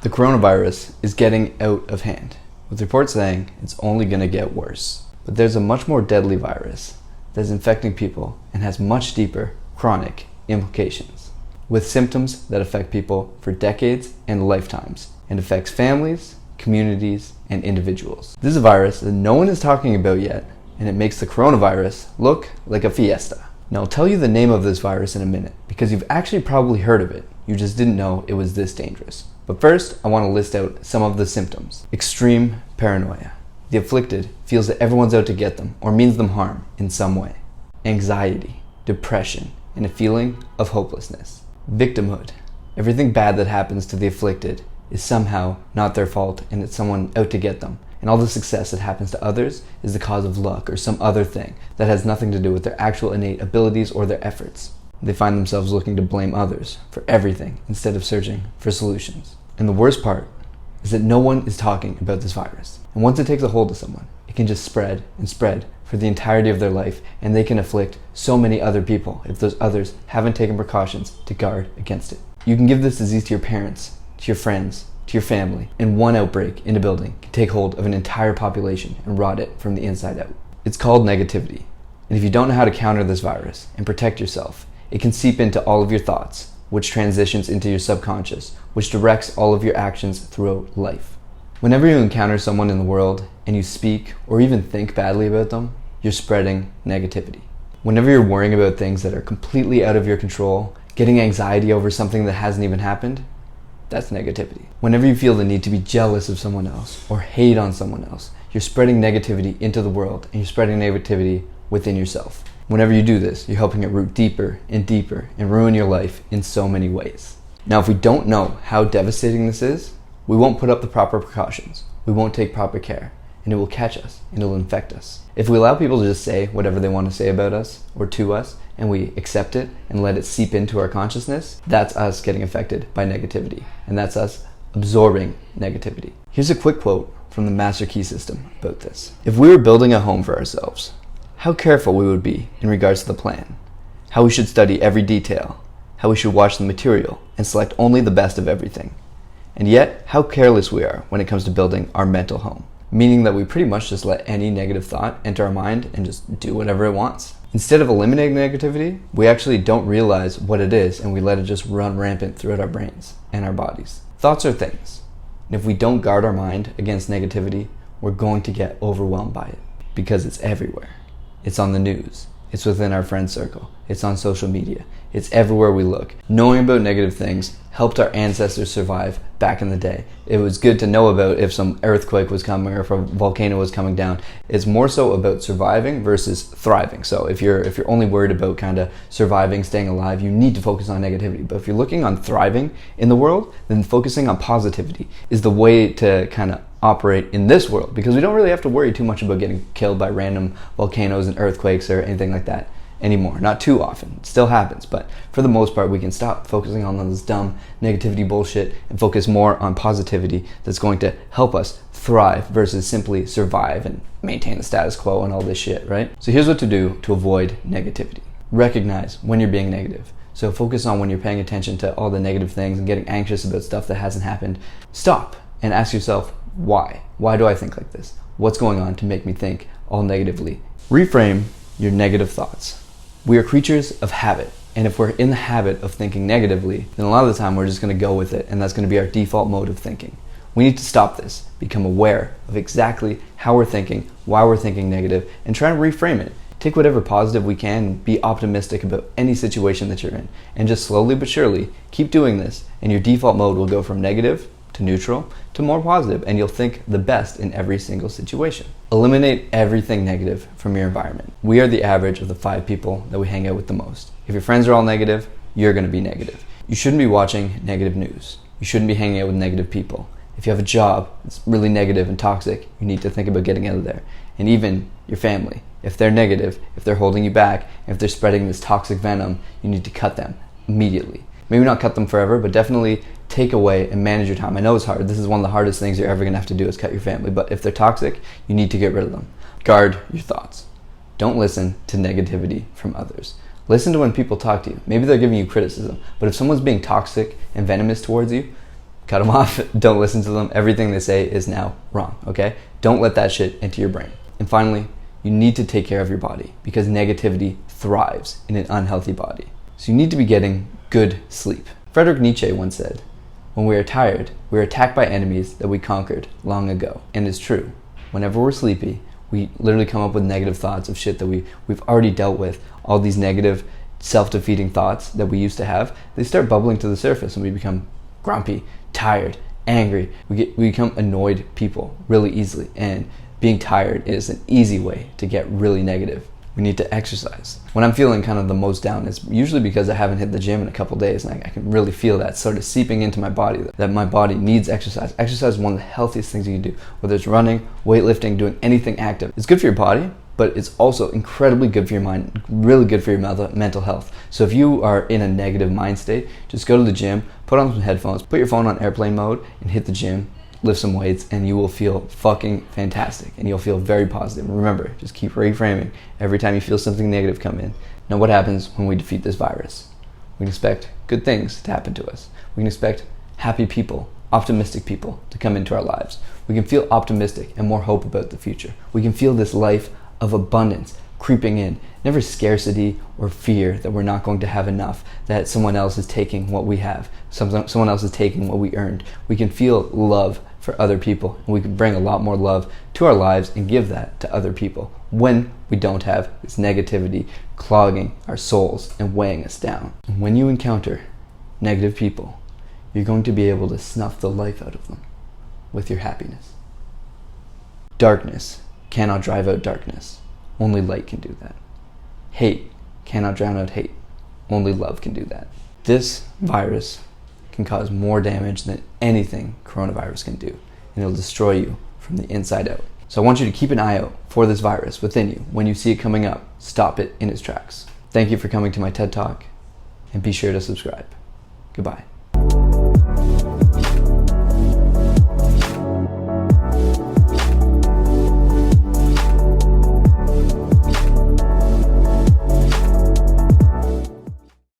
The coronavirus is getting out of hand, with reports saying it's only going to get worse. But there's a much more deadly virus that's infecting people and has much deeper, chronic implications, with symptoms that affect people for decades and lifetimes, and affects families, communities, and individuals. This is a virus that no one is talking about yet, and it makes the coronavirus look like a fiesta. Now I'll tell you the name of this virus in a minute, because you've actually probably heard of it, you just didn't know it was this dangerous. But first, I want to list out some of the symptoms. Extreme paranoia. The afflicted feels that everyone's out to get them or means them harm in some way. Anxiety, depression, and a feeling of hopelessness. Victimhood. Everything bad that happens to the afflicted is somehow not their fault and it's someone out to get them. And all the success that happens to others is the cause of luck or some other thing that has nothing to do with their actual innate abilities or their efforts. They find themselves looking to blame others for everything instead of searching for solutions. And the worst part is that no one is talking about this virus. And once it takes a hold of someone, it can just spread and spread for the entirety of their life, and they can afflict so many other people if those others haven't taken precautions to guard against it. You can give this disease to your parents, to your friends, to your family, and one outbreak in a building can take hold of an entire population and rot it from the inside out. It's called negativity. And if you don't know how to counter this virus and protect yourself, it can seep into all of your thoughts, which transitions into your subconscious, which directs all of your actions throughout life. Whenever you encounter someone in the world and you speak or even think badly about them, you're spreading negativity. Whenever you're worrying about things that are completely out of your control, getting anxiety over something that hasn't even happened, that's negativity. Whenever you feel the need to be jealous of someone else or hate on someone else, you're spreading negativity into the world and you're spreading negativity within yourself. Whenever you do this, you're helping it root deeper and deeper and ruin your life in so many ways. Now, if we don't know how devastating this is, we won't put up the proper precautions, we won't take proper care, and it will catch us and it will infect us. If we allow people to just say whatever they want to say about us or to us, and we accept it and let it seep into our consciousness, that's us getting affected by negativity, and that's us absorbing negativity. Here's a quick quote from the Master Key System about this. If we were building a home for ourselves, how careful we would be in regards to the plan, how we should study every detail, how we should watch the material and select only the best of everything, and yet how careless we are when it comes to building our mental home, meaning that we pretty much just let any negative thought enter our mind and just do whatever it wants. Instead of eliminating negativity, we actually don't realize what it is and we let it just run rampant throughout our brains and our bodies. Thoughts are things, and if we don't guard our mind against negativity, we're going to get overwhelmed by it because it's everywhere. It's on the news, it's within our friend circle, it's on social media, it's everywhere we look. Knowing about negative things helped our ancestors survive back in the day. It was good to know about if some earthquake was coming or if a volcano was coming down. It's more so about surviving versus thriving. So if you're only worried about kind of surviving, staying alive, you need to focus on negativity. But if you're looking on thriving in the world, then focusing on positivity is the way to kind of operate in this world, because we don't really have to worry too much about getting killed by random volcanoes and earthquakes or anything like that anymore. Not too often. It still happens, but for the most part we can stop focusing on this dumb negativity bullshit and focus more on positivity that's going to help us thrive versus simply survive and maintain the status quo and all this shit, right? So here's what to do to avoid negativity. Recognize when you're being negative. So focus on when you're paying attention to all the negative things and getting anxious about stuff that hasn't happened. Stop and ask yourself, why? Why do I think like this? What's going on to make me think all negatively? Reframe your negative thoughts. We are creatures of habit, and if we're in the habit of thinking negatively, then a lot of the time we're just going to go with it, and that's going to be our default mode of thinking. We need to stop this, become aware of exactly how we're thinking, why we're thinking negative, and try to reframe it. Take whatever positive we can and be optimistic about any situation that you're in, and just slowly but surely keep doing this, and your default mode will go from negative to neutral to more positive, and you'll think the best in every single situation. Eliminate everything negative from your environment. We are the average of the 5 people that we hang out with the most. If your friends are all negative, you're going to be negative. You shouldn't be watching negative news. You shouldn't be hanging out with negative people. If you have a job that's really negative and toxic, you need to think about getting out of there. And even your family, if they're negative, if they're holding you back, if they're spreading this toxic venom, you need to cut them immediately. Maybe not cut them forever, but definitely take away and manage your time. I know it's hard. This is one of the hardest things you're ever going to have to do is cut your family. But if they're toxic, you need to get rid of them. Guard your thoughts. Don't listen to negativity from others. Listen to when people talk to you. Maybe they're giving you criticism, but if someone's being toxic and venomous towards you, cut them off. Don't listen to them. Everything they say is now wrong, okay? Don't let that shit into your brain. And finally, you need to take care of your body because negativity thrives in an unhealthy body. So you need to be getting good sleep. Friedrich Nietzsche once said, when we are tired, we are attacked by enemies that we conquered long ago. And it's true. Whenever we're sleepy, we literally come up with negative thoughts of shit that we've already dealt with. All these negative, self-defeating thoughts that we used to have, they start bubbling to the surface and we become grumpy, tired, angry. We become annoyed people really easily. And being tired is an easy way to get really negative. We need to exercise. When I'm feeling kind of the most down, it's usually because I haven't hit the gym in a couple days, and I can really feel that sort of seeping into my body, that my body needs exercise. Exercise is one of the healthiest things you can do, whether it's running, weightlifting, doing anything active. It's good for your body, but it's also incredibly good for your mind, really good for your mental health. So if you are in a negative mind state, just go to the gym, put on some headphones, put your phone on airplane mode, and hit the gym. Lift some weights, and you will feel fucking fantastic, and you'll feel very positive. Remember, just keep reframing every time you feel something negative come in. Now, what happens when we defeat this virus? We can expect good things to happen to us. We can expect happy people, optimistic people to come into our lives. We can feel optimistic and more hope about the future. We can feel this life of abundance creeping in. Never scarcity or fear that we're not going to have enough, that someone else is taking what we have, someone else is taking what we earned. We can feel love for other people, and we can bring a lot more love to our lives and give that to other people when we don't have this negativity clogging our souls and weighing us down. And when you encounter negative people, you're going to be able to snuff the life out of them with your happiness. Darkness cannot drive out darkness. Only light can do that. Hate cannot drown out hate. Only love can do that. This virus can cause more damage than anything coronavirus can do, and it'll destroy you from the inside out. So I want you to keep an eye out for this virus within you. When you see it coming up, stop it in its tracks. Thank you for coming to my TED Talk, and be sure to subscribe. Goodbye.